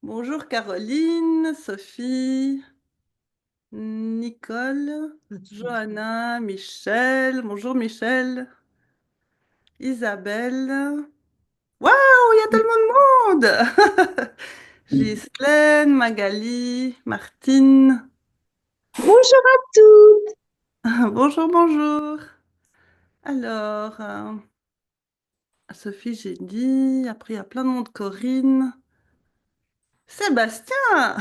Bonjour Caroline, Sophie, Nicole, Johanna, Michel. Bonjour Michel, Isabelle. Waouh, il y a tellement de monde! Ghislaine, Magali, Martine. Bonjour à tous. Bonjour, bonjour. Alors, Sophie, j'ai dit. Après, il y a plein de monde. Corinne. Sébastien!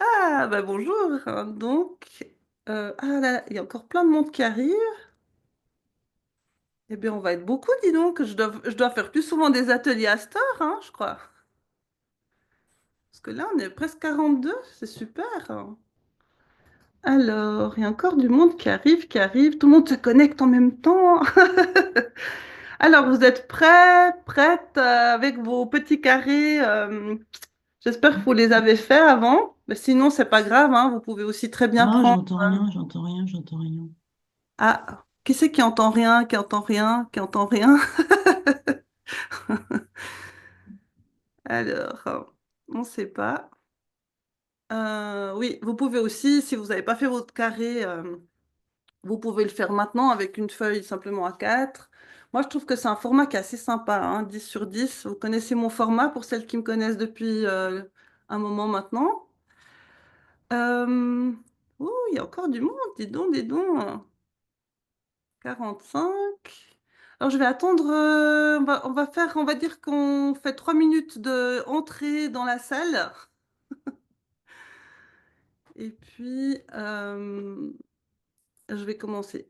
Ah, bah bonjour. Donc, ah là, il y a encore plein de monde qui arrive. Eh bien, on va être beaucoup, dis donc. Je dois faire plus souvent des ateliers à cette heure, hein, je crois. Parce que là, on est presque 42, c'est super. Alors, il y a encore du monde qui arrive, qui arrive. Tout le monde se connecte en même temps. Alors, vous êtes prêts, prêtes avec vos petits carrés. J'espère que vous les avez faits avant. Mais sinon, c'est pas grave, hein, vous pouvez aussi très bien Ah, prendre. j'entends rien, j'entends rien, j'entends rien. Ah, qui c'est qui entend rien, qui entend rien, qui entend rien? Alors, on ne sait pas. Oui, vous pouvez aussi, si vous n'avez pas fait votre carré, vous pouvez le faire maintenant avec une feuille simplement à 4. Moi, je trouve que c'est un format qui est assez sympa, hein, 10 sur 10. Vous connaissez mon format pour celles qui me connaissent depuis un moment maintenant. Euh, Ouh, il y a encore du monde, dis donc, dis donc. 45. Alors, je vais attendre, on va dire qu'on fait 3 minutes de entrée dans la salle. Et puis, je vais commencer.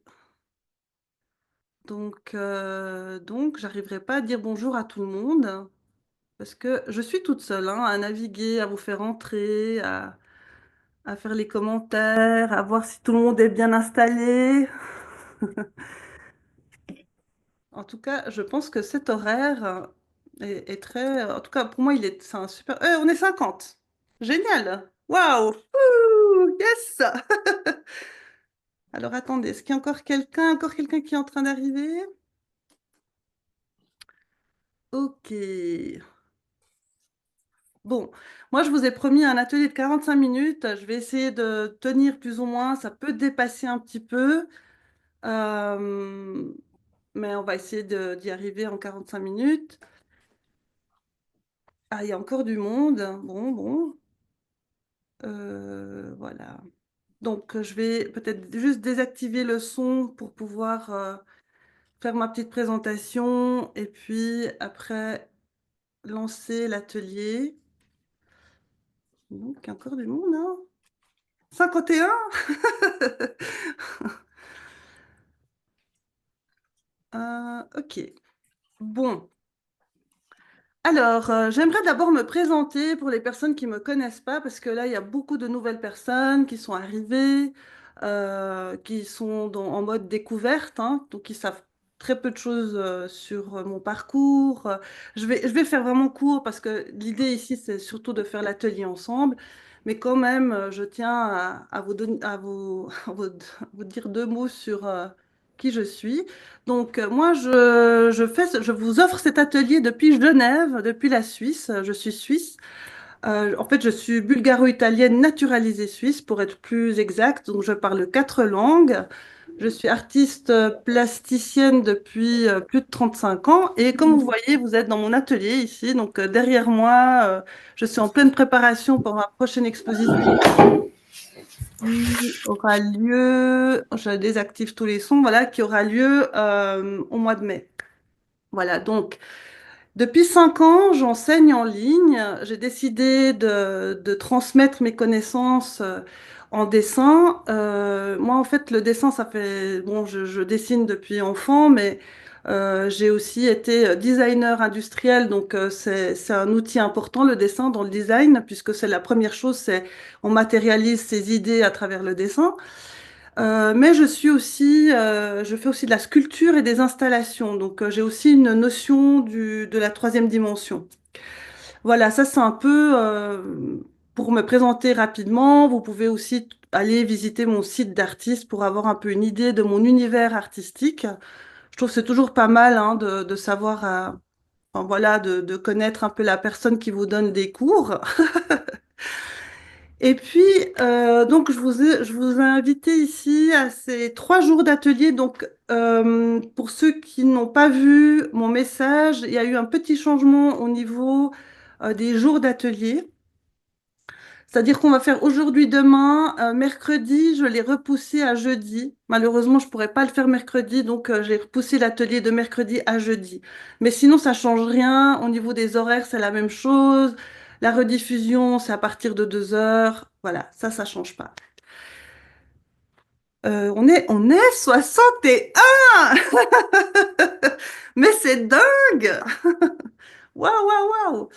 Donc, j'arriverai pas à dire bonjour à tout le monde parce que je suis toute seule, hein, à naviguer, à vous faire entrer, à faire les commentaires, à voir si tout le monde est bien installé. En tout cas, je pense que cet horaire est très. En tout cas, pour moi, c'est un super. On est 50. Génial! Waouh! Ouh, yes! Alors attendez, est-ce qu'il y a encore quelqu'un qui est en train d'arriver? Ok. Bon, moi je vous ai promis un atelier de 45 minutes. Je vais essayer de tenir plus ou moins. Ça peut dépasser un petit peu, euh, mais on va essayer d'y arriver en 45 minutes. Ah, il y a encore du monde. Bon, bon. Voilà. Donc, je vais peut-être juste désactiver le son pour pouvoir faire ma petite présentation et puis après lancer l'atelier. Donc, il y a encore du monde, hein? 51? Ok. Bon. Alors, j'aimerais d'abord me présenter pour les personnes qui ne me connaissent pas, parce que là, il y a beaucoup de nouvelles personnes qui sont arrivées, qui sont en mode découverte, hein, donc qui savent très peu de choses sur mon parcours. Je vais faire vraiment court, parce que l'idée ici, c'est surtout de faire l'atelier ensemble, mais quand même, je tiens à vous à vous dire deux mots sur qui je suis. Donc, moi, je vous offre cet atelier depuis Genève, depuis la Suisse. Je suis suisse. En fait, je suis bulgaro-italienne naturalisée suisse, pour être plus exact. Donc, je parle 4 langues. Je suis artiste plasticienne depuis plus de 35 ans. Et comme vous voyez, vous êtes dans mon atelier ici. Donc, derrière moi, je suis en pleine préparation pour ma prochaine exposition qui aura lieu, je désactive tous les sons, voilà, qui aura lieu au mois de mai. Voilà, donc depuis 5 ans, j'enseigne en ligne. J'ai décidé de transmettre mes connaissances en dessin. Moi, en fait, le dessin, ça fait, bon, je dessine depuis enfant, mais j'ai aussi été designer industriel, donc c'est un outil important, le dessin, dans le design, puisque c'est la première chose, c'est on matérialise ses idées à travers le dessin. Mais je fais aussi de la sculpture et des installations. Donc, j'ai aussi une notion de la troisième dimension. Voilà, ça c'est un peu pour me présenter rapidement. Vous pouvez aussi aller visiter mon site d'artiste pour avoir un peu une idée de mon univers artistique. Je trouve que c'est toujours pas mal, hein, de savoir enfin, voilà, de connaître un peu la personne qui vous donne des cours. Et puis, donc, je vous ai invité ici à ces 3 jours d'atelier. Donc, pour ceux qui n'ont pas vu mon message, il y a eu un petit changement au niveau des jours d'atelier. C'est-à-dire qu'on va faire aujourd'hui, demain, mercredi, je l'ai repoussé à jeudi. Malheureusement, je ne pourrais pas le faire mercredi, donc j'ai repoussé l'atelier de mercredi à jeudi. Mais sinon, ça ne change rien. Au niveau des horaires, c'est la même chose. La rediffusion, c'est à partir de 2 heures. Voilà, ça ne change pas. On est 61! Mais c'est dingue! Waouh, waouh, waouh!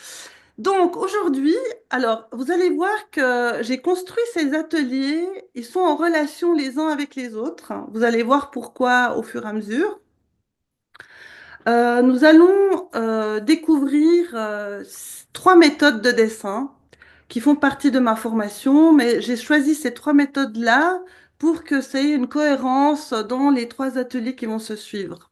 Donc aujourd'hui, alors vous allez voir que j'ai construit ces ateliers, ils sont en relation les uns avec les autres. Vous allez voir pourquoi au fur et à mesure. Nous allons découvrir 3 méthodes de dessin qui font partie de ma formation, mais j'ai choisi ces 3 méthodes-là pour que ça ait une cohérence dans les 3 ateliers qui vont se suivre.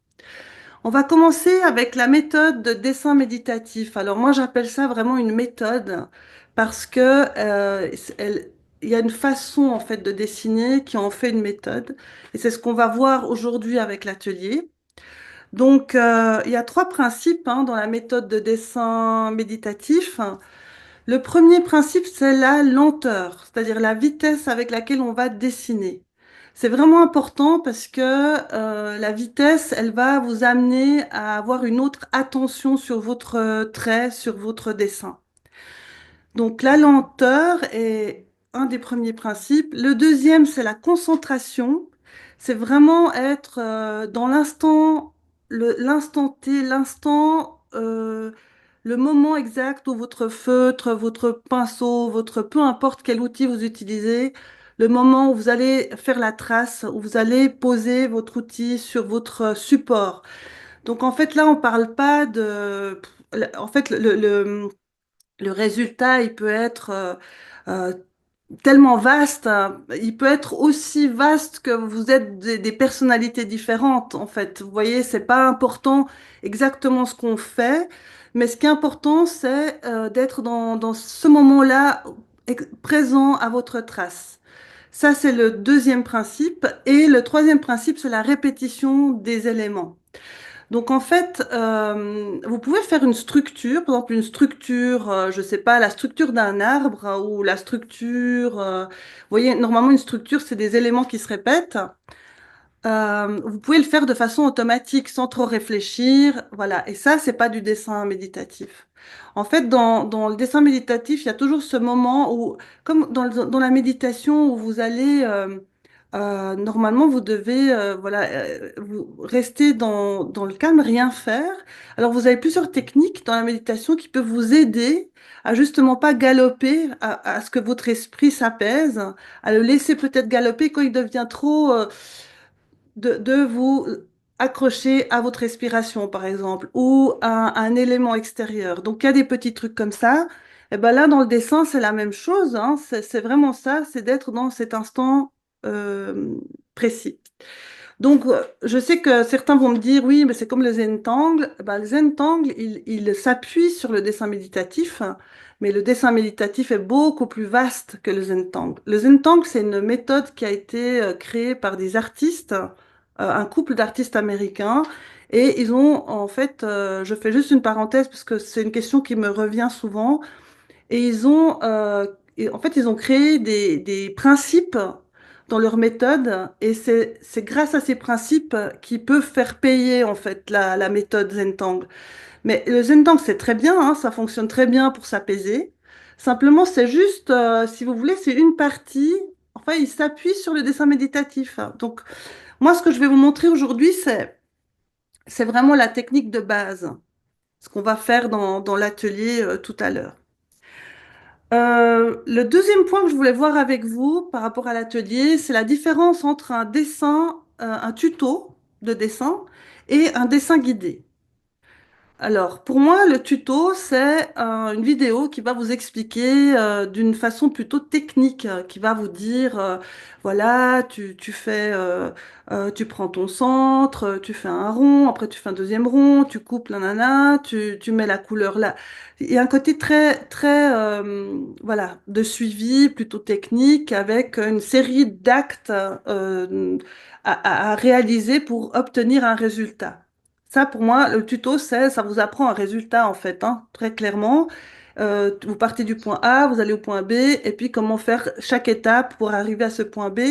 On va commencer avec la méthode de dessin méditatif. Alors moi, j'appelle ça vraiment une méthode parce que il y a une façon en fait de dessiner qui en fait une méthode. Et c'est ce qu'on va voir aujourd'hui avec l'atelier. Donc, il y a 3 principes dans la méthode de dessin méditatif. Le premier principe, c'est la lenteur, c'est-à-dire la vitesse avec laquelle on va dessiner. C'est vraiment important parce que la vitesse, elle va vous amener à avoir une autre attention sur votre trait, sur votre dessin. Donc la lenteur est un des premiers principes. Le deuxième, c'est la concentration. C'est vraiment être dans l'instant, l'instant T, le moment exact où votre feutre, votre pinceau, votre peu importe quel outil vous utilisez, le moment où vous allez faire la trace, où vous allez poser votre outil sur votre support. Donc en fait là, on parle pas de... En fait, le résultat, il peut être euh, tellement vaste, hein. Il peut être aussi vaste que vous êtes des personnalités différentes, en fait. Vous voyez, c'est pas important exactement ce qu'on fait, mais ce qui est important, c'est d'être dans ce moment-là présent à votre trace. Ça, c'est le deuxième principe. Et le troisième principe, c'est la répétition des éléments. Donc en fait, vous pouvez faire une structure, par exemple une structure, je sais pas, la structure d'un arbre ou la structure, vous voyez, normalement une structure, c'est des éléments qui se répètent. Vous pouvez le faire de façon automatique, sans trop réfléchir, voilà. Et ça, c'est pas du dessin méditatif. En fait, dans le dessin méditatif, il y a toujours ce moment où, comme dans la méditation, où vous allez, normalement, vous devez, voilà, vous rester dans le calme, rien faire. Alors, vous avez plusieurs techniques dans la méditation qui peuvent vous aider à justement pas galoper, à ce que votre esprit s'apaise, à le laisser peut-être galoper quand il devient trop de vous accrocher à votre respiration, par exemple, ou à un élément extérieur. Donc, il y a des petits trucs comme ça. Et ben là, dans le dessin, c'est la même chose, hein. C'est vraiment ça, c'est d'être dans cet instant euh, précis. Donc, je sais que certains vont me dire, oui, mais c'est comme le Zentangle. Ben, le Zentangle, il s'appuie sur le dessin méditatif, mais le dessin méditatif est beaucoup plus vaste que le Zentangle. Le Zentangle, c'est une méthode qui a été créée par des artistes, un couple d'artistes américains, et ils ont, en fait, je fais juste une parenthèse parce que c'est une question qui me revient souvent, et en fait, ils ont créé des principes dans leur méthode, et c'est grâce à ces principes qu'ils peuvent faire payer en fait la méthode Zentangle. Mais le Zentangle, c'est très bien, hein, ça fonctionne très bien pour s'apaiser. Simplement, c'est juste, si vous voulez, c'est une partie. Enfin, il s'appuie sur le dessin méditatif. Donc, moi, ce que je vais vous montrer aujourd'hui, c'est vraiment la technique de base, ce qu'on va faire dans l'atelier tout à l'heure. Le deuxième point que je voulais voir avec vous par rapport à l'atelier, c'est la différence entre un dessin, un tuto de dessin et un dessin guidé. Alors, pour moi, le tuto, c'est une vidéo qui va vous expliquer d'une façon plutôt technique, qui va vous dire, voilà, tu fais, tu prends ton centre, tu fais un rond, après tu fais un deuxième rond, tu coupes, nanana, tu mets la couleur là. Il y a un côté très, très, voilà, de suivi plutôt technique avec une série d'actes à réaliser pour obtenir un résultat. Ça, pour moi, le tuto, ça vous apprend un résultat, en fait, hein, très clairement. Vous partez du point A, vous allez au point B, et puis comment faire chaque étape pour arriver à ce point B,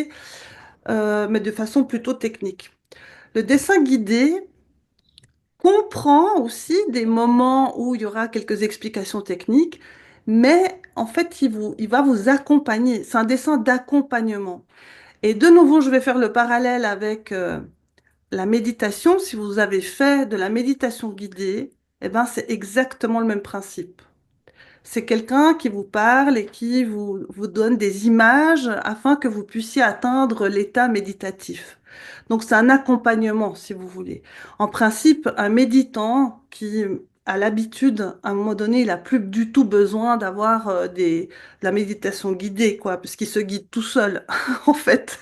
mais de façon plutôt technique. Le dessin guidé comprend aussi des moments où il y aura quelques explications techniques, mais en fait, il va vous accompagner. C'est un dessin d'accompagnement. Et de nouveau, je vais faire le parallèle avec la méditation, si vous avez fait de la méditation guidée, eh ben, c'est exactement le même principe. C'est quelqu'un qui vous parle et qui vous donne des images afin que vous puissiez atteindre l'état méditatif. Donc c'est un accompagnement, si vous voulez. En principe, un méditant qui a l'habitude, à un moment donné, il n'a plus du tout besoin d'avoir de la méditation guidée, quoi, puisqu'il se guide tout seul, en fait.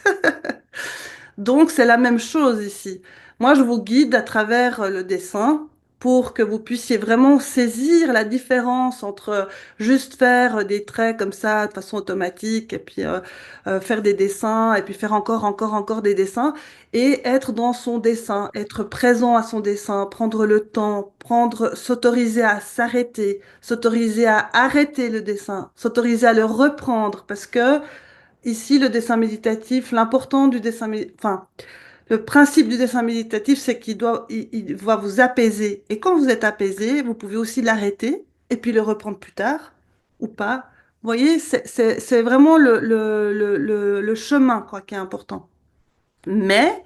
Donc, c'est la même chose ici. Moi, je vous guide à travers le dessin pour que vous puissiez vraiment saisir la différence entre juste faire des traits comme ça de façon automatique et puis faire des dessins et puis faire encore des dessins et être dans son dessin, être présent à son dessin, prendre le temps, s'autoriser à s'arrêter, s'autoriser à arrêter le dessin, s'autoriser à le reprendre parce que ici, le dessin méditatif, l'important du dessin, enfin, le principe du dessin méditatif, c'est il va vous apaiser. Et quand vous êtes apaisé, vous pouvez aussi l'arrêter et puis le reprendre plus tard ou pas. Vous voyez, c'est vraiment le chemin, quoi, qui est important. Mais,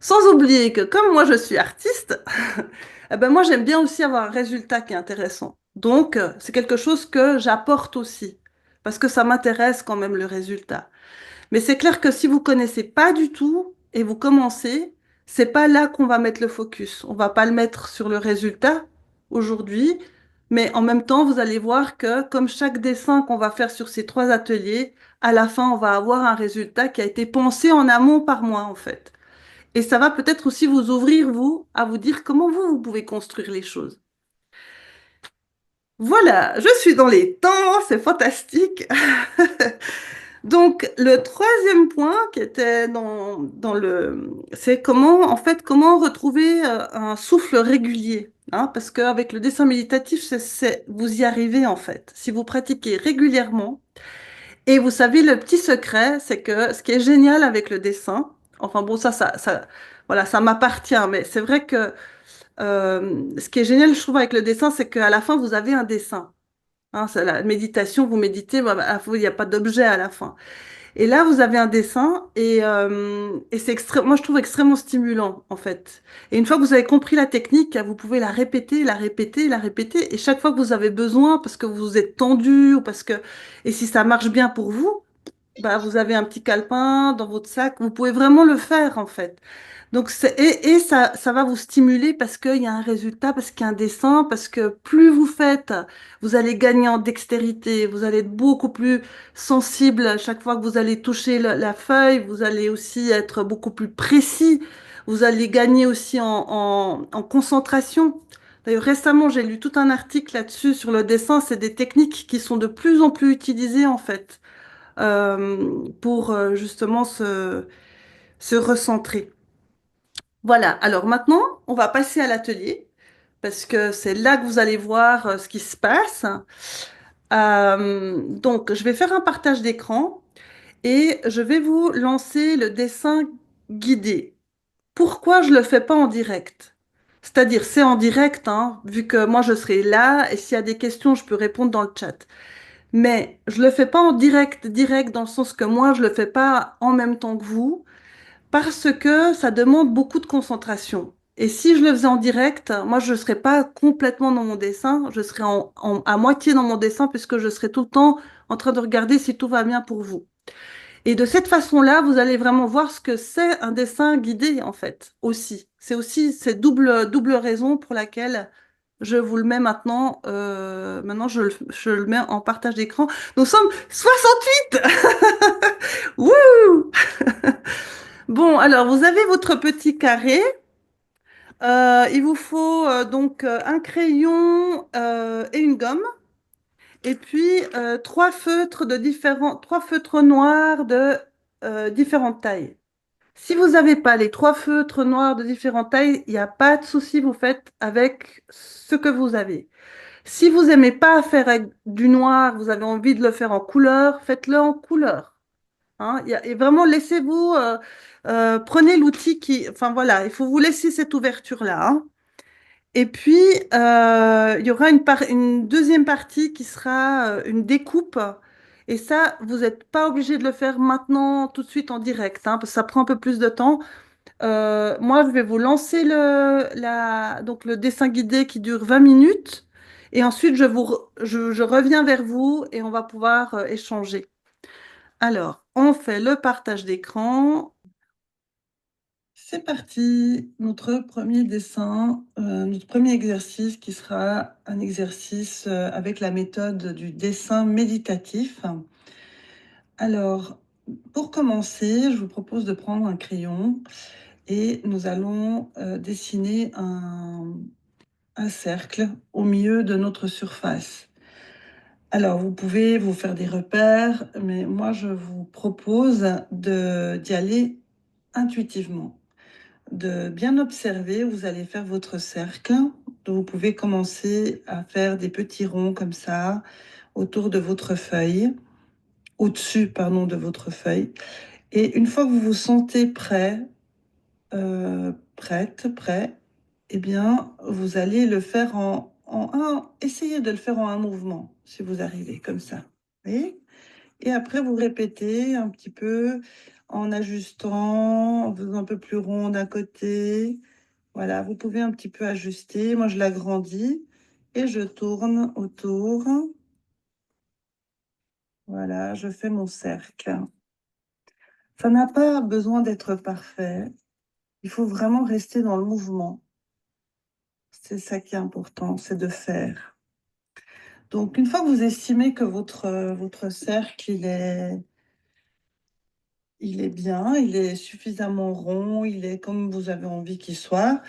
sans oublier que comme moi, je suis artiste, eh ben moi, j'aime bien aussi avoir un résultat qui est intéressant. Donc, c'est quelque chose que j'apporte aussi, parce que ça m'intéresse quand même le résultat. Mais c'est clair que si vous connaissez pas du tout et vous commencez, c'est pas là qu'on va mettre le focus. On va pas le mettre sur le résultat aujourd'hui, mais en même temps, vous allez voir que comme chaque dessin qu'on va faire sur ces trois ateliers, à la fin, on va avoir un résultat qui a été pensé en amont par moi, en fait. Et ça va peut-être aussi vous ouvrir, vous, à vous dire comment vous pouvez construire les choses. Voilà, je suis dans les temps, c'est fantastique. Donc, le troisième point qui était c'est comment, en fait, comment retrouver un souffle régulier, hein, parce qu'avec le dessin méditatif, vous y arrivez, en fait. Si vous pratiquez régulièrement, et vous savez, le petit secret, c'est que ce qui est génial avec le dessin, enfin bon, voilà, ça m'appartient, mais c'est vrai que ce qui est génial, je trouve, avec le dessin, c'est qu'à la fin, vous avez un dessin. Hein, c'est la méditation, vous méditez, il n'y a pas d'objet à la fin. Et là, vous avez un dessin et c'est moi, je trouve extrêmement stimulant, en fait. Et une fois que vous avez compris la technique, vous pouvez la répéter, la répéter, la répéter. Et chaque fois que vous avez besoin, parce que vous êtes tendu ou parce que, et si ça marche bien pour vous, bah, vous avez un petit calepin dans votre sac. Vous pouvez vraiment le faire, en fait. Donc, et ça va vous stimuler parce qu'il y a un résultat, parce qu'il y a un dessin, parce que plus vous faites, vous allez gagner en dextérité, vous allez être beaucoup plus sensible à chaque fois que vous allez toucher la feuille, vous allez aussi être beaucoup plus précis, vous allez gagner aussi en concentration. D'ailleurs, récemment, j'ai lu tout un article là-dessus sur le dessin. C'est des techniques qui sont de plus en plus utilisées, en fait, pour justement se recentrer. Voilà, alors maintenant, on va passer à l'atelier, parce que c'est là que vous allez voir ce qui se passe. Donc, je vais faire un partage d'écran et je vais vous lancer le dessin guidé. Pourquoi je ne le fais pas en direct? C'est-à-dire, c'est en direct, hein, vu que moi je serai là et s'il y a des questions, je peux répondre dans le chat. Mais je ne le fais pas en direct dans le sens que moi, je ne le fais pas en même temps que vous. Parce que ça demande beaucoup de concentration. Et si je le faisais en direct, moi, je ne serais pas complètement dans mon dessin, je serais à moitié dans mon dessin puisque je serais tout le temps en train de regarder si tout va bien pour vous. Et de cette façon-là, vous allez vraiment voir ce que c'est un dessin guidé, en fait, aussi. C'est aussi cette double raison pour laquelle Je vous le mets maintenant. Maintenant, je le mets en partage d'écran. Nous sommes 68. Wouh! Bon, alors, vous avez votre petit carré. Il vous faut donc un crayon et une gomme. Et puis, trois feutres noirs de différentes tailles. Si vous n'avez pas les trois feutres noirs de différentes tailles, il n'y a pas de souci, vous faites avec ce que vous avez. Si vous n'aimez pas faire avec du noir, vous avez envie de le faire en couleur, faites-le en couleur. Hein. Et vraiment, prenez l'outil qui, enfin voilà, il faut vous laisser cette ouverture-là. Hein. Et puis, il y aura une deuxième partie qui sera une découpe. Et ça, vous n'êtes pas obligé de le faire maintenant, tout de suite en direct, hein, parce que ça prend un peu plus de temps. Moi, je vais vous lancer donc le dessin guidé qui dure 20 minutes. Et ensuite, je reviens vers vous et on va pouvoir échanger. Alors, on fait le partage d'écran. C'est parti, notre premier dessin, notre premier exercice qui sera un exercice avec la méthode du dessin méditatif. Alors, pour commencer, je vous propose de prendre un crayon et nous allons dessiner un cercle au milieu de notre surface. Alors, vous pouvez vous faire des repères, mais moi, je vous propose d'y aller intuitivement, de bien observer où vous allez faire votre cercle. Donc, vous pouvez commencer à faire des petits ronds comme ça autour de votre feuille, au-dessus, pardon, de votre feuille. Et une fois que vous vous sentez prêt, prêt, eh bien, vous allez le faire essayez de le faire en un mouvement, si vous arrivez comme ça. Vous voyez. Et après, vous répétez un petit peu en ajustant, en faisant un peu plus rond d'un côté. Voilà, vous pouvez un petit peu ajuster. Moi, je l'agrandis et je tourne autour. Voilà, je fais mon cercle. Ça n'a pas besoin d'être parfait. Il faut vraiment rester dans le mouvement. C'est ça qui est important, c'est de faire. Donc, une fois que vous estimez que votre cercle, il est bien, il est suffisamment rond, il est comme vous avez envie qu'il soit,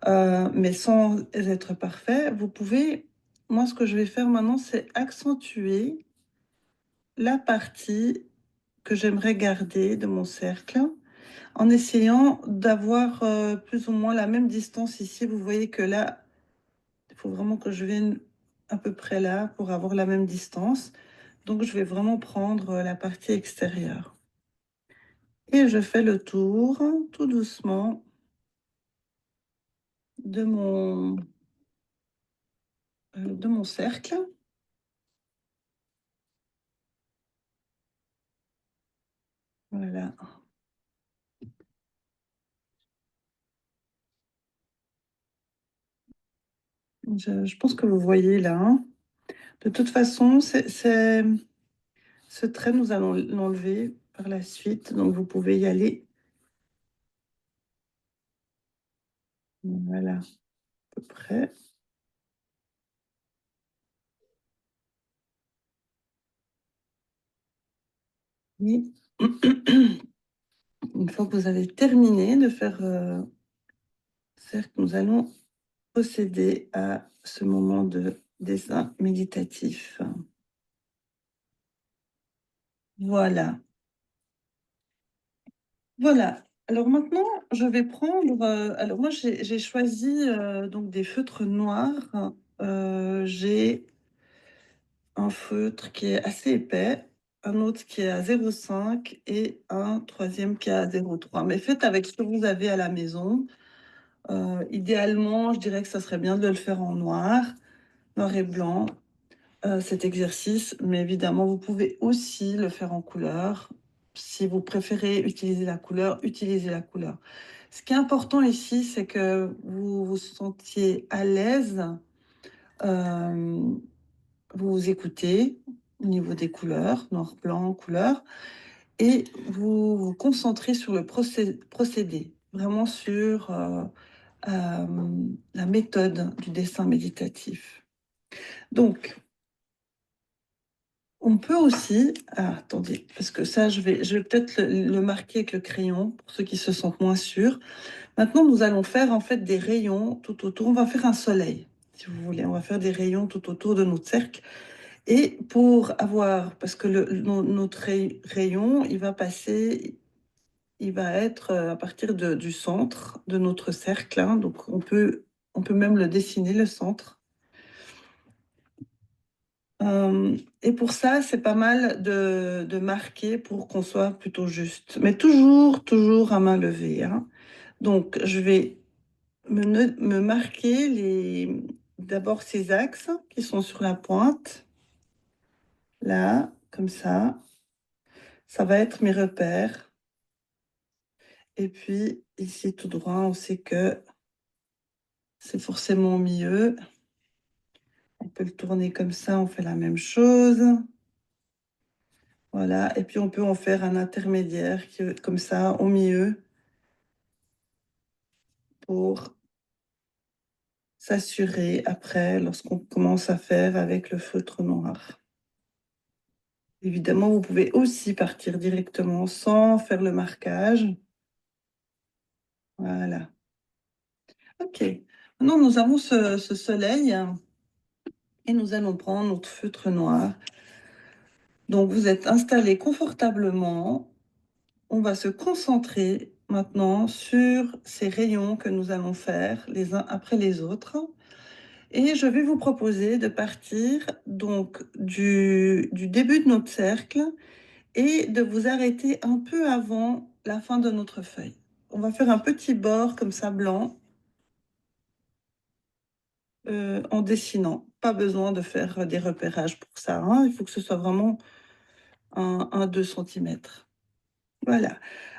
mais sans être parfait, vous pouvez, moi ce que je vais faire maintenant, c'est accentuer la partie que j'aimerais garder de mon cercle en essayant d'avoir plus ou moins la même distance ici. Vous voyez que là, il faut vraiment que je vienne à peu près là pour avoir la même distance. Donc je vais vraiment prendre la partie extérieure. Et je fais le tour tout doucement de mon cercle. Voilà. Je pense que vous voyez là. Hein. De toute façon, ce trait, nous allons l'enlever par la suite. Donc, vous pouvez y aller. Voilà, à peu près. Et une fois que vous avez terminé de faire cercle, nous allons procéder à ce moment de dessin méditatif. Voilà. Voilà. Alors maintenant, je vais prendre. Alors moi, j'ai choisi donc des feutres noirs. J'ai un feutre qui est assez épais, un autre qui est à 0,5 et un troisième qui est à 0,3. Mais faites avec ce que vous avez à la maison. Idéalement, je dirais que ça serait bien de le faire en noir et blanc, cet exercice. Mais évidemment, vous pouvez aussi le faire en couleur. Si vous préférez utiliser la couleur, utilisez la couleur. Ce qui est important ici, c'est que vous vous sentiez à l'aise, euh, vous vous écoutez au niveau des couleurs, noir, blanc, couleur, et vous vous concentrez sur le procédé, vraiment sur la méthode du dessin méditatif. Donc, on peut aussi... Ah, attendez, parce que ça, je vais peut-être le marquer avec le crayon pour ceux qui se sentent moins sûrs. Maintenant, nous allons faire en fait des rayons tout autour. On va faire un soleil, si vous voulez. On va faire des rayons tout autour de notre cercle. Et pour avoir, parce que notre rayon, il va passer, il va être à partir du centre de notre cercle, hein. Donc on peut même le dessiner, le centre. Et pour ça, c'est pas mal de marquer pour qu'on soit plutôt juste. Mais toujours à main levée, hein. Donc, je vais me marquer d'abord ces axes qui sont sur la pointe, là, comme ça. Ça va être mes repères. Et puis, ici, tout droit, on sait que c'est forcément au milieu. On peut le tourner comme ça, on fait la même chose. Voilà, et puis on peut en faire un intermédiaire qui est comme ça, au milieu, pour s'assurer après, lorsqu'on commence à faire avec le feutre noir. Évidemment, vous pouvez aussi partir directement sans faire le marquage. Voilà. OK. Maintenant, nous avons ce soleil et nous allons prendre notre feutre noir. Donc, vous êtes installé confortablement. On va se concentrer maintenant sur ces rayons que nous allons faire les uns après les autres. Et je vais vous proposer de partir donc du début de notre cercle et de vous arrêter un peu avant la fin de notre feuille. On va faire un petit bord comme ça blanc en dessinant. Pas besoin de faire des repérages pour ça, hein. Il faut que ce soit vraiment un 2 centimètres. Voilà.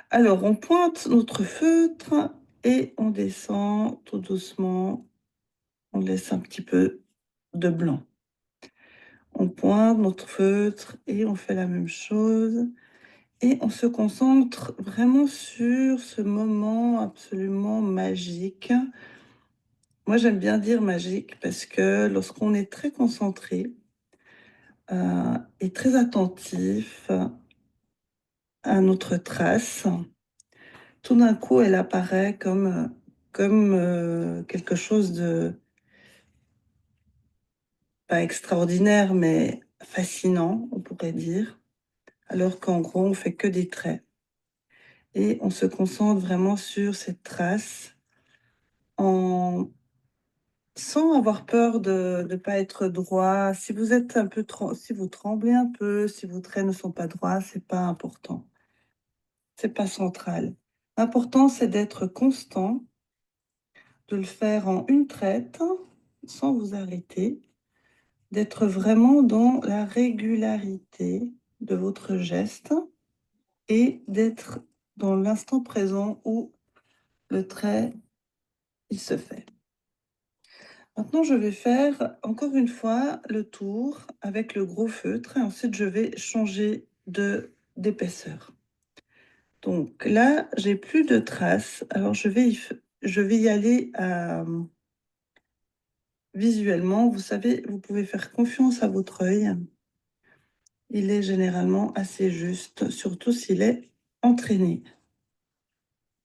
Alors, on pointe notre feutre et on descend tout doucement. On laisse un petit peu de blanc. On pointe notre feutre et on fait la même chose. Et on se concentre vraiment sur ce moment absolument magique. Moi, j'aime bien dire magique parce que lorsqu'on est très concentré et très attentif à notre trace, tout d'un coup, elle apparaît comme quelque chose de pas extraordinaire, mais fascinant, on pourrait dire, alors qu'en gros, on fait que des traits. Et on se concentre vraiment sur cette trace en sans avoir peur de ne pas être droit. Si vous êtes un peu si vous tremblez un peu, si vos traits ne sont pas droits, c'est pas important. C'est pas central. L'important, c'est d'être constant, de le faire en une traite, sans vous arrêter, d'être vraiment dans la régularité de votre geste et d'être dans l'instant présent où le trait, il se fait. Maintenant, je vais faire encore une fois le tour avec le gros feutre et ensuite je vais changer d'épaisseur. Donc là, j'ai plus de traces. Alors je vais y aller visuellement. Vous savez, vous pouvez faire confiance à votre œil. Il est généralement assez juste, surtout s'il est entraîné.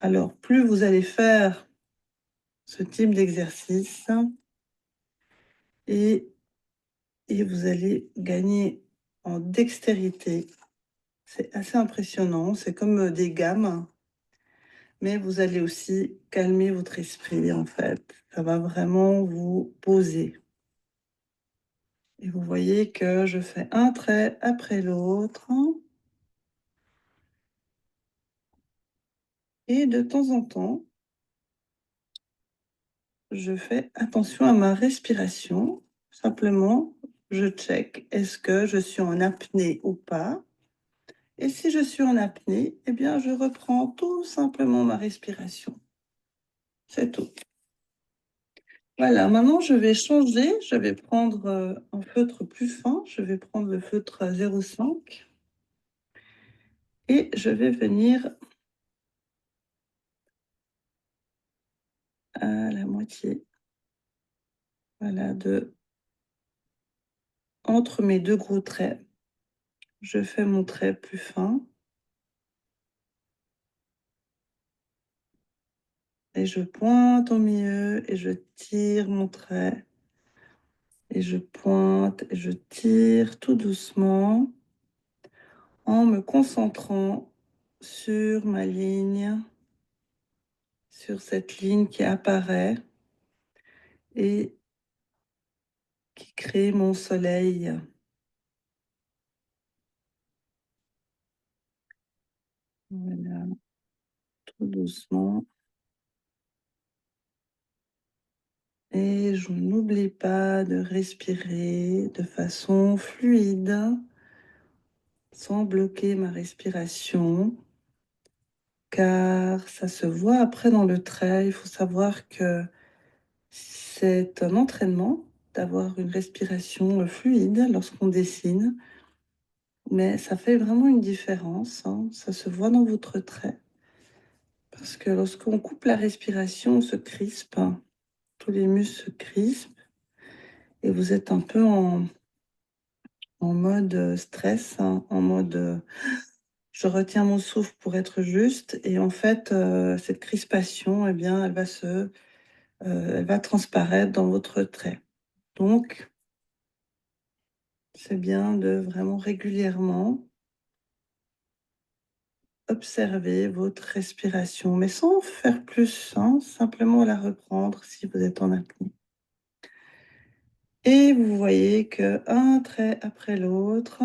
Alors, plus vous allez faire ce type d'exercice et vous allez gagner en dextérité. C'est assez impressionnant, c'est comme des gammes, mais vous allez aussi calmer votre esprit en fait. Ça va vraiment vous poser. Et vous voyez que je fais un trait après l'autre. Et de temps en temps, je fais attention à ma respiration. Simplement, je check est-ce que je suis en apnée ou pas. Et si je suis en apnée, eh bien, je reprends tout simplement ma respiration. C'est tout. Voilà, maintenant je vais changer. Je vais prendre un feutre plus fin. Je vais prendre le feutre 0,5 et je vais venir à la moitié. Voilà, entre mes deux gros traits, je fais mon trait plus fin et je pointe au milieu et je tire mon trait et je pointe et je tire tout doucement en me concentrant sur ma ligne, sur cette ligne qui apparaît et qui crée mon soleil. Voilà, tout doucement. Et je n'oublie pas de respirer de façon fluide, sans bloquer ma respiration, car ça se voit après dans le trait. Il faut savoir que c'est un entraînement d'avoir une respiration fluide lorsqu'on dessine, mais ça fait vraiment une différence, hein. Ça se voit dans votre trait, parce que lorsqu'on coupe la respiration, on se crispe, hein. Tous les muscles se crispent et vous êtes un peu en mode stress, hein, en mode je retiens mon souffle pour être juste. Et en fait, cette crispation, eh bien, elle va transparaître dans votre trait. Donc, c'est bien de vraiment régulièrement observer votre respiration, mais sans faire plus, hein, simplement la reprendre si vous êtes en apnée. Et vous voyez que un trait après l'autre,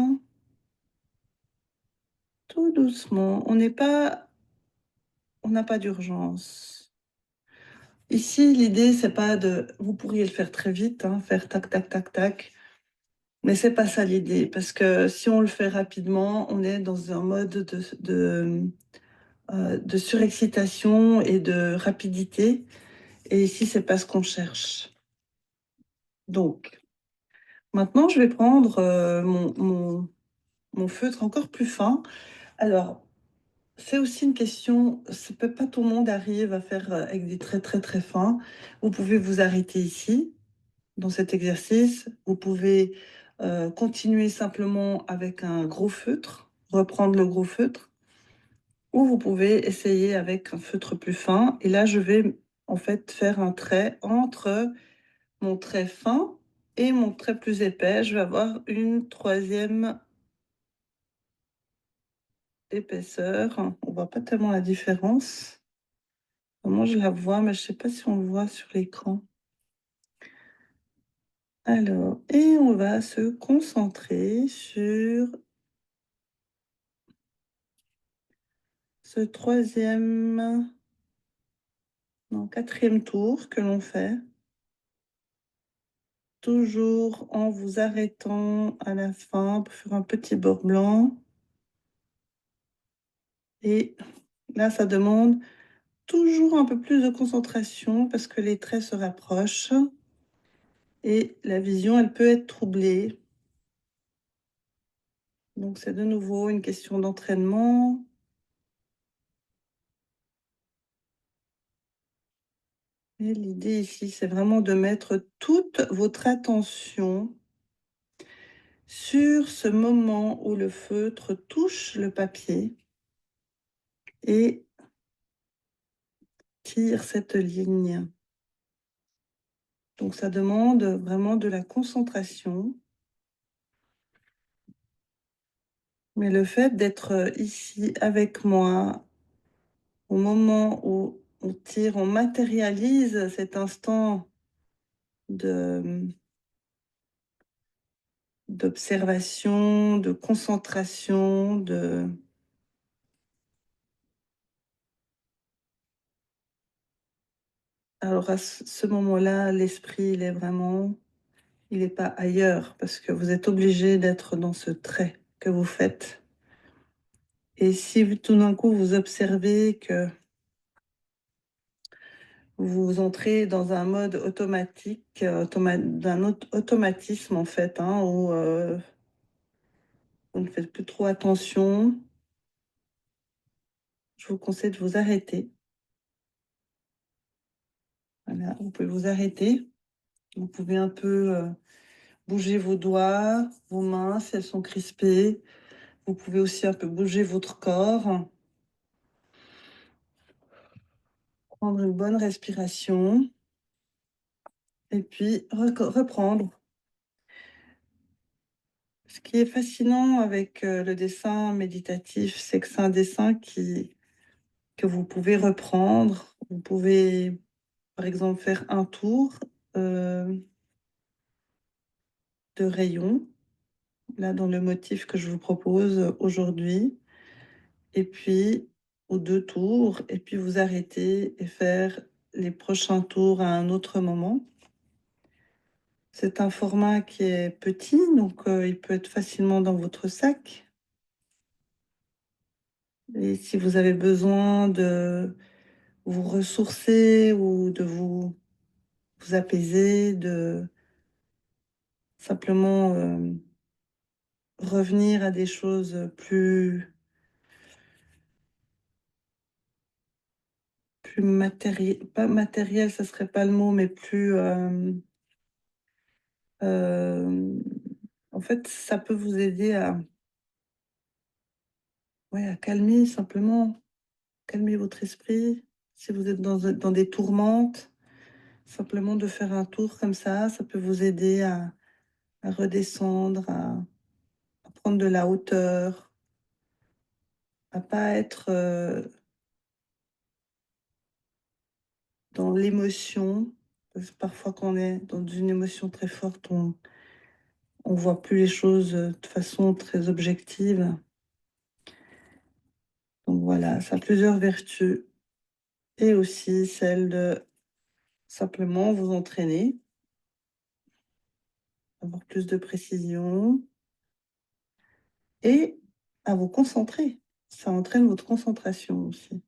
tout doucement, on n'a pas d'urgence. Ici, l'idée, c'est pas de, vous pourriez le faire très vite, hein, faire tac, tac, tac, tac, mais c'est pas ça l'idée, parce que si on le fait rapidement, on est dans un mode de surexcitation et de rapidité, et ici, c'est pas ce qu'on cherche. Donc, maintenant, je vais prendre mon feutre encore plus fin. Alors, c'est aussi une question, pas tout le monde arrive à faire avec des traits très très fins. Vous pouvez vous arrêter ici, dans cet exercice. Vous pouvez continuer simplement avec un gros feutre, reprendre le gros feutre, ou vous pouvez essayer avec un feutre plus fin. Et là, je vais en fait faire un trait entre mon trait fin et mon trait plus épais. Je vais avoir une troisième épaisseur. On voit pas tellement la différence. Moi, je la vois, mais je sais pas si on le voit sur l'écran. Alors, et on va se concentrer sur ce troisième, non, quatrième tour que l'on fait, toujours en vous arrêtant à la fin pour faire un petit bord blanc. Et là, ça demande toujours un peu plus de concentration parce que les traits se rapprochent et la vision, elle peut être troublée. Donc, c'est de nouveau une question d'entraînement. Et l'idée ici, c'est vraiment de mettre toute votre attention sur ce moment où le feutre touche le papier et tire cette ligne. Donc ça demande vraiment de la concentration. Mais le fait d'être ici avec moi au moment où on tire, on matérialise cet instant de d'observation, de concentration, alors à ce moment-là, l'esprit, il est pas ailleurs parce que vous êtes obligé d'être dans ce trait que vous faites. Et si tout d'un coup vous observez que vous entrez dans un mode automatique, automatisme en fait, hein, où vous ne faites plus trop attention, je vous conseille de vous arrêter Voilà, vous pouvez vous arrêter. Vous pouvez un peu bouger vos doigts, vos mains si elles sont crispées. Vous pouvez aussi un peu bouger votre corps. Prendre une bonne respiration et puis reprendre. Ce qui est fascinant avec le dessin méditatif, c'est que c'est un dessin que vous pouvez reprendre. Vous pouvez, par exemple, faire un tour euh, de rayon, là, dans le motif que je vous propose aujourd'hui, et puis, ou deux tours, et puis vous arrêter et faire les prochains tours à un autre moment. C'est un format qui est petit, donc il peut être facilement dans votre sac. Et si vous avez besoin de vous ressourcer ou de vous apaiser, de simplement revenir à des choses plus matérielles, pas matérielles, ça serait pas le mot, mais plus... euh, en fait, ça peut vous aider ouais, à calmer simplement, calmer votre esprit. Si vous êtes dans des tourmentes, simplement de faire un tour comme ça peut vous aider à redescendre, à prendre de la hauteur, à pas être dans l'émotion. Parce que parfois, quand on est dans une émotion très forte, on voit plus les choses de façon très objective. Donc voilà, ça a plusieurs vertus et aussi celle de simplement vous entraîner, avoir plus de précision et à vous concentrer. Ça entraîne votre concentration aussi.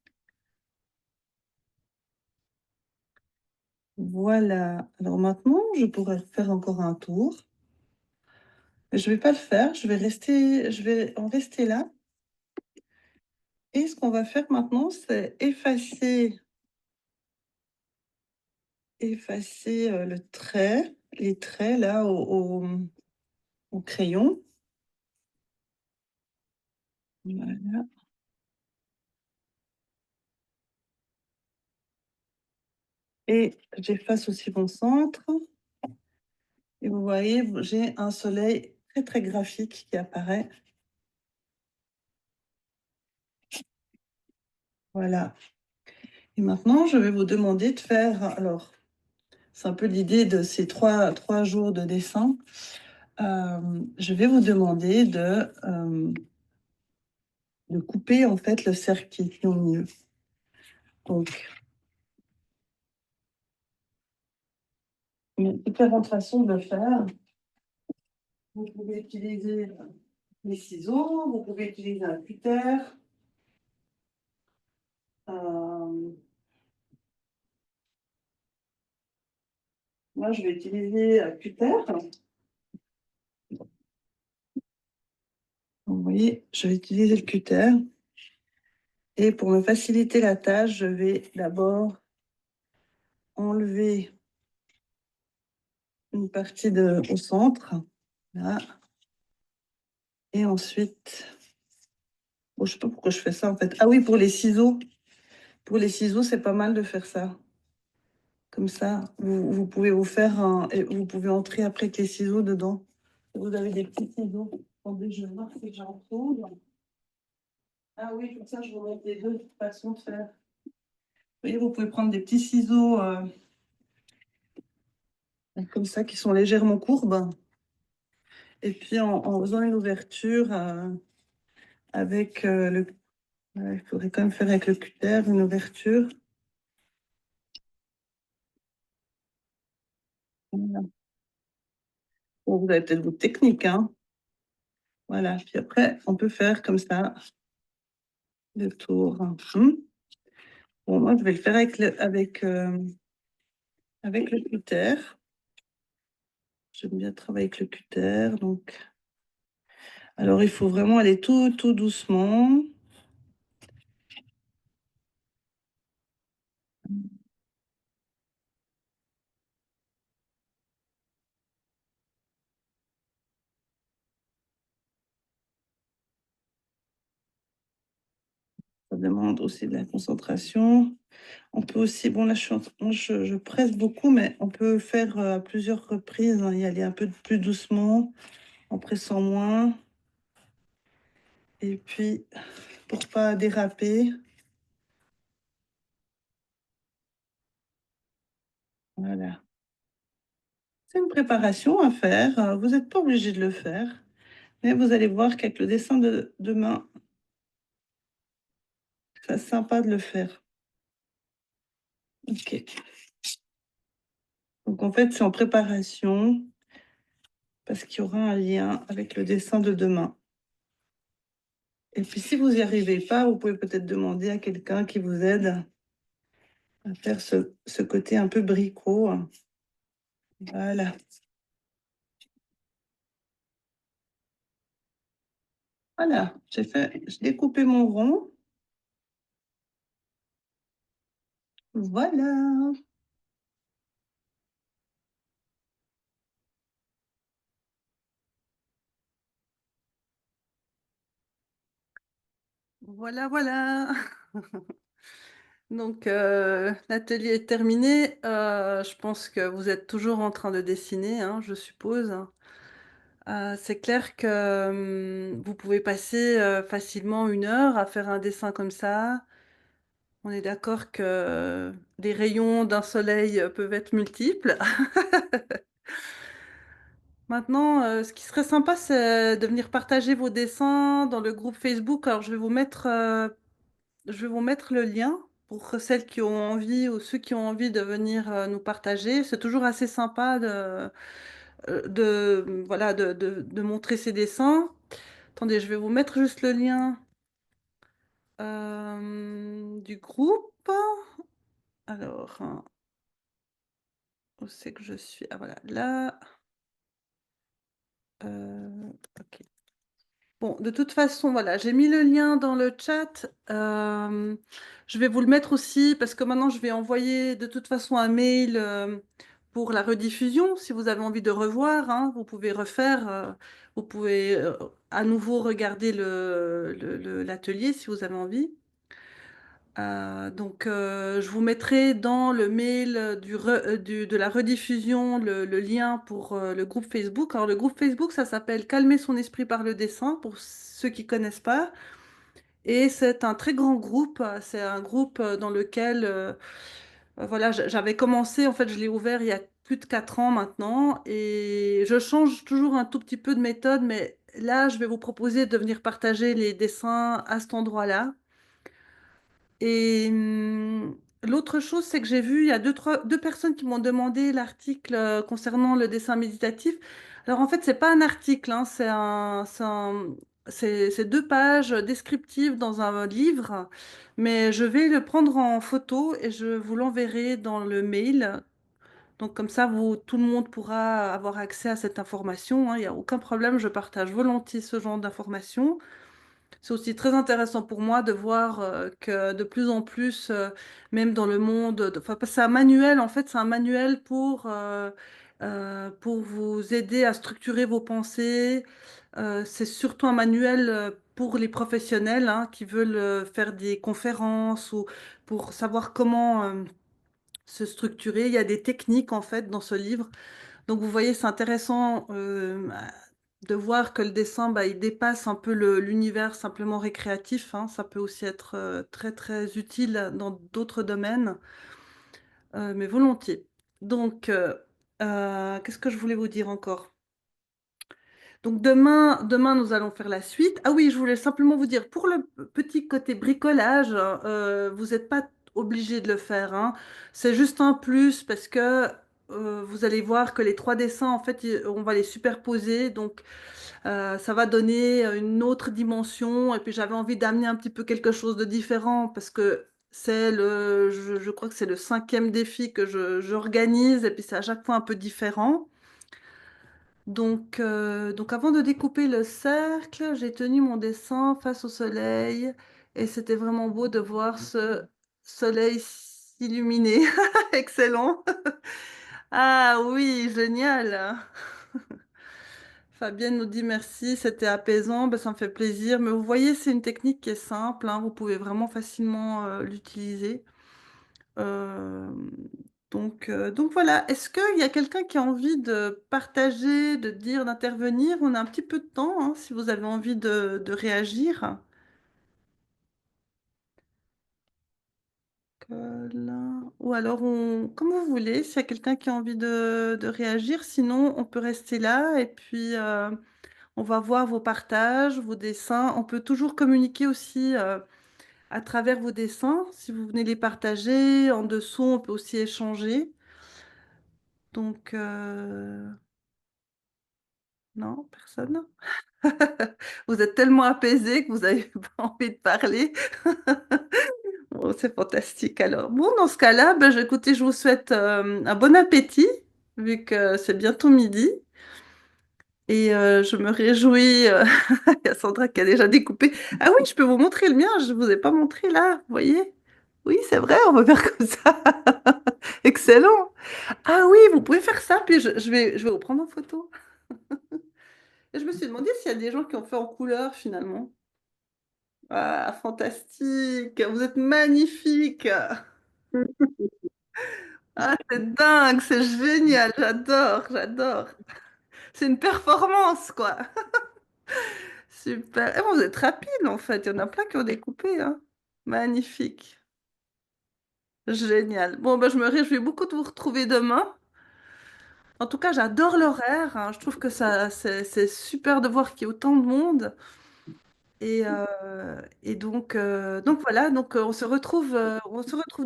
Voilà. Alors maintenant, je pourrais faire encore un tour. Mais je vais pas le faire. Je vais en rester là. Et ce qu'on va faire maintenant, c'est effacer le trait, les traits là au crayon. Voilà. Et j'efface aussi mon centre. Et vous voyez, j'ai un soleil très très graphique qui apparaît. Voilà. Et maintenant, je vais vous demander de faire. Alors, c'est un peu l'idée de ces trois jours de dessin. Je vais vous demander de couper en fait le cercle qui est au milieu. Donc, il y a différentes façons de le faire. Vous pouvez utiliser les ciseaux, vous pouvez utiliser un cutter. Euh, Moi, je vais utiliser un cutter. Vous voyez, je vais utiliser le cutter. Et pour me faciliter la tâche, je vais d'abord enlever une partie au centre. Là. Et ensuite, bon, je ne sais pas pourquoi je fais ça en fait. Ah oui, pour les ciseaux. Pour les ciseaux, c'est pas mal de faire ça. Comme ça, vous pouvez vous faire et vous pouvez entrer après avec les ciseaux dedans. Vous avez des petits ciseaux. Attendez, je vais voir si j'en trouve. Ah oui, comme ça, je vous montre les deux façons de faire. Vous voyez, vous pouvez prendre des petits ciseaux comme ça qui sont légèrement courbes. Et puis en faisant une ouverture avec le. Ouais, il faudrait quand même faire avec le cutter une ouverture. Voilà. Bon, vous avez peut-être votre technique, hein. Voilà. Puis après, on peut faire comme ça le tour. Bon, moi, je vais le faire avec le cutter. J'aime bien travailler avec le cutter. Donc, alors, il faut vraiment aller tout doucement. Ça demande aussi de la concentration. On peut aussi, bon là je presse beaucoup, mais on peut faire à plusieurs reprises, hein, y aller un peu plus doucement, en pressant moins. Et puis, pour pas déraper, voilà. C'est une préparation à faire. Vous n'êtes pas obligé de le faire, mais vous allez voir qu'avec le dessin de demain, c'est sympa de le faire. Ok. Donc en fait, c'est en préparation parce qu'il y aura un lien avec le dessin de demain. Et puis si vous n'y arrivez pas, vous pouvez peut-être demander à quelqu'un qui vous aide à faire ce côté un peu bricot. Voilà. Voilà, j'ai découpé mon rond. Voilà. Voilà, voilà. Donc, l'atelier est terminé. Je pense que vous êtes toujours en train de dessiner, hein, je suppose. C'est clair que vous pouvez passer facilement 1 heure à faire un dessin comme ça. On est d'accord que les rayons d'un soleil peuvent être multiples. Maintenant, ce qui serait sympa, c'est de venir partager vos dessins dans le groupe Facebook. Alors, je vais vous mettre le lien pour celles qui ont envie ou ceux qui ont envie de venir nous partager. C'est toujours assez sympa voilà, de montrer ses dessins. Attendez, je vais vous mettre juste le lien du groupe. Alors, hein, où c'est que je suis? Ah voilà, là. Ok. Bon, de toute façon, voilà, j'ai mis le lien dans le chat. Je vais vous le mettre aussi parce que maintenant, je vais envoyer de toute façon un mail pour la rediffusion. Si vous avez envie de revoir, hein, vous pouvez refaire, vous pouvez à nouveau regarder l'atelier si vous avez envie. Donc, je vous mettrai dans le mail de la rediffusion le lien pour le groupe Facebook. Alors, le groupe Facebook, ça s'appelle Calmer son esprit par le dessin, pour ceux qui connaissent pas. Et c'est un très grand groupe. C'est un groupe dans lequel, voilà, j'avais commencé, en fait, je l'ai ouvert il y a plus de 4 ans maintenant. Et je change toujours un tout petit peu de méthode, mais là, je vais vous proposer de venir partager les dessins à cet endroit-là. Et l'autre chose, c'est que j'ai vu, il y a deux personnes qui m'ont demandé l'article concernant le dessin méditatif. Alors en fait, c'est pas un article, hein, c'est 2 pages descriptives dans un livre, mais je vais le prendre en photo et je vous l'enverrai dans le mail. Donc comme ça, tout le monde pourra avoir accès à cette information, hein, il n'y a aucun problème, je partage volontiers ce genre d'informations. C'est aussi très intéressant pour moi de voir que de plus en plus, même dans le monde, enfin, parce que c'est un manuel, en fait, c'est un manuel pour vous aider à structurer vos pensées. C'est surtout un manuel pour les professionnels hein, qui veulent faire des conférences ou pour savoir comment se structurer. Il y a des techniques, en fait, dans ce livre. Donc vous voyez, c'est intéressant de voir que le dessin, bah, il dépasse un peu l'univers simplement récréatif, hein. Ça peut aussi être très très utile dans d'autres domaines, mais volontiers. Donc, qu'est-ce que je voulais vous dire encore? Donc demain, nous allons faire la suite. Ah oui, je voulais simplement vous dire, pour le petit côté bricolage, vous n'êtes pas obligé de le faire, hein. C'est juste un plus parce que vous allez voir que les 3 dessins, en fait, on va les superposer. Donc, ça va donner une autre dimension. Et puis, j'avais envie d'amener un petit peu quelque chose de différent parce que je crois que c'est le 5e défi que j'organise. Et puis, c'est à chaque fois un peu différent. Donc avant de découper le cercle, j'ai tenu mon dessin face au soleil et c'était vraiment beau de voir ce soleil s'illuminer. Excellent. Ah oui, génial. Fabienne nous dit merci, c'était apaisant, ben, ça me fait plaisir. Mais vous voyez, c'est une technique qui est simple, hein, vous pouvez vraiment facilement l'utiliser. Euh, donc voilà, est-ce qu'il y a quelqu'un qui a envie de partager, de dire, d'intervenir? On a un petit peu de temps, hein, si vous avez envie de réagir. Là. Ou alors, comme vous voulez, s'il y a quelqu'un qui a envie de réagir, sinon on peut rester là et puis on va voir vos partages, vos dessins. On peut toujours communiquer aussi à travers vos dessins. Si vous venez les partager, en dessous, on peut aussi échanger. Donc, non, personne. Vous êtes tellement apaisé que vous n'avez pas envie de parler. Bon, c'est fantastique. Alors, bon, dans ce cas-là, ben, écoutez, je vous souhaite un bon appétit, vu que c'est bientôt midi. Et je me réjouis. Il y a Sandra qui a déjà découpé. Ah oui, je peux vous montrer le mien. Je ne vous ai pas montré là. Vous voyez? Oui, c'est vrai, on va faire comme ça. Excellent. Ah oui, vous pouvez faire ça. Puis je vais vous prendre en photo. Et je me suis demandé s'il y a des gens qui ont fait en couleur finalement. Ah, fantastique. Vous êtes magnifique. Ah, c'est dingue, c'est génial. J'adore, j'adore. C'est une performance, quoi. Super. Eh, bon, vous êtes rapide en fait. Il y en a plein qui ont découpé, hein. Magnifique. Génial. Bon, ben, je me réjouis beaucoup de vous retrouver demain. En tout cas, j'adore l'horaire, hein. Je trouve que ça, c'est super de voir qu'il y a autant de monde. Et donc voilà, donc on se retrouve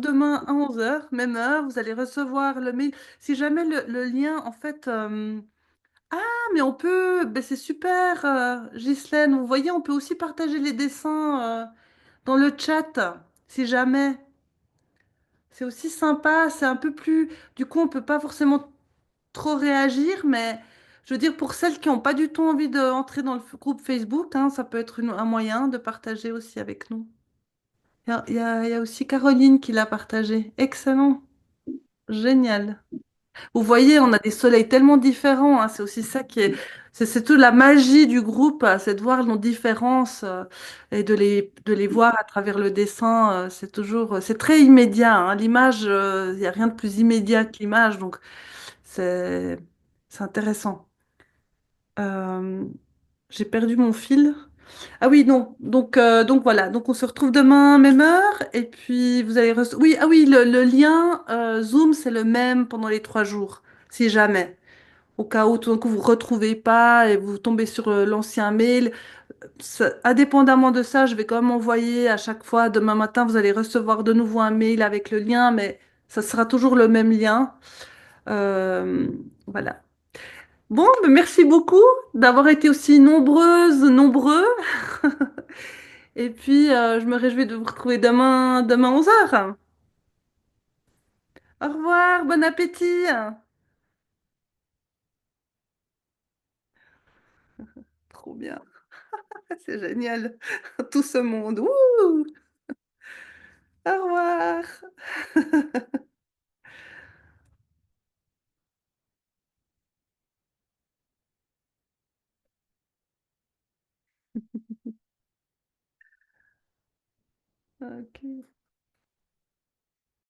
demain à 11 h, même heure. Vous allez recevoir le mail. Si jamais le lien, en fait, ah, mais on peut, ben c'est super, Ghislaine. Vous voyez, on peut aussi partager les dessins dans le chat, si jamais. C'est aussi sympa, c'est un peu plus. Du coup, on peut pas forcément trop réagir, mais je veux dire, pour celles qui n'ont pas du tout envie d'entrer dans le groupe Facebook, hein, ça peut être un moyen de partager aussi avec nous. Il y a aussi Caroline qui l'a partagé. Excellent, génial. Vous voyez, on a des soleils tellement différents, hein, c'est aussi ça qui est. C'est toute la magie du groupe, c'est de voir nos différences et de les voir à travers le dessin. C'est toujours. C'est très immédiat, hein. L'image, il n'y a rien de plus immédiat que l'image, donc c'est c'est intéressant. Euh, j'ai perdu mon fil. Ah oui, non. Donc voilà. Donc on se retrouve demain, même heure. Et puis vous allez oui, ah oui, le lien Zoom, c'est le même pendant les 3 jours, si jamais. Au cas où tout d'un coup vous ne retrouvez pas et vous tombez sur l'ancien mail. Indépendamment de ça, je vais quand même envoyer à chaque fois. Demain matin, vous allez recevoir de nouveau un mail avec le lien, mais ça sera toujours le même lien. Euh, voilà. Bon, ben merci beaucoup d'avoir été aussi nombreuses, nombreux. Et puis, je me réjouis de vous retrouver demain 11 h. Au revoir, bon appétit. Trop bien, c'est génial. Tout ce monde. Ouh, au revoir. Ok.